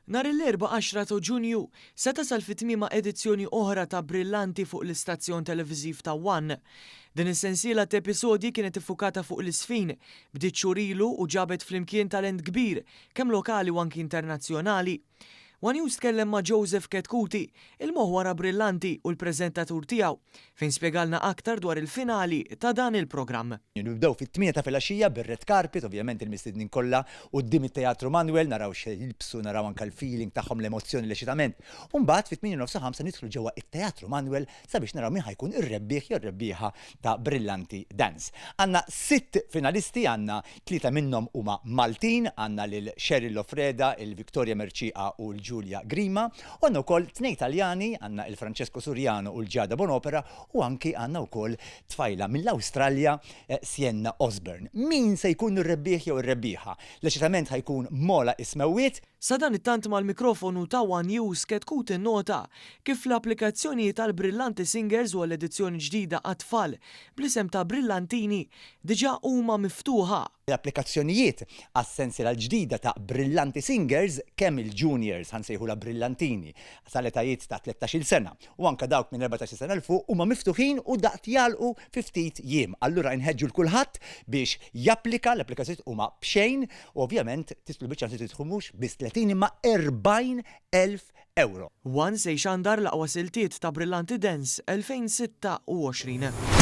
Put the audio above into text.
Nar l-4 10 ta' Ġunju se tasal fit-tmiema edizzjoni oħra ta' Brillanti fuq l-istazzjon televiżiv ta' One. Din is-sensiela ta' episodji kienet iffukata fuq l-isfin, bdiet xhur ilu u ġabet flimkien talent kbir, kemm lokali u anki internazzjonali. One News tkellem ma' Joseph Ketkuti, il-moħ wara Brillanti u l-preżentatur tiegħu, fejn spjegalna aktar dwar il-finali ta' dan il-programm. Nibdew fit-8 ta' filgħaxija bir-red carpet, ovvjament il-mistednin kollha quddiem it-Teatru Manuel, naraw x'jilbsu, naraw anke l-feeling tagħhom, l-emozzjoni l-eċitament. U mbagħad fit-8 nofs 5 nidħlu ġewwa it-Teatru Manuel sabiex naraw min ħajkun ir-rebbieħ jew rebbieħa ta' Brillanti Dance. Għandna 6 finalisti, għandna 3 minnhom huma Maltin, għandna lil Cheryl Lofreda, il-Viktoria Merċiqa u Giulia Grima, u għandna wkoll 2 Italjani, għandna il-Francesco Suriano u l-Giada Bonopera, u anki għandna wkoll tfajla mill-Awstralja, Sienna Osborne. Min se jkun ir-rebbieħ jew ir-rebbieħa? L-eċitament ħajkun Mola Ismewwiet. Sa dan it-tant mal-mikrofonu ta' One News Ketkuti nota kif l-applikazzjoni tal-Brillanti Singers u l-edizzjoni ġdida għat-tfal bl-isem ta' Brillantini diġà huma miftuħa. L-applikazzjonijiet għas-sensiela l-ġdida ta' Brillanti Singers kemm il-juniors ħansejħula Brillantini sal-etajiet ta' 13-il sena u anke dawk minn 14 sena l fuq huma miftuħin u daqt jalqu fi ftit jiem. Allura nħeġġu l-kulħadd biex japplika, l-applikazzjonijiet huma b'xejn u ovvjament titlu biċċa tidħlu mhux biss 30 imma 40,000 euro. One se jxandar l-aqwa siltiet ta' Brillanti Dance 2026.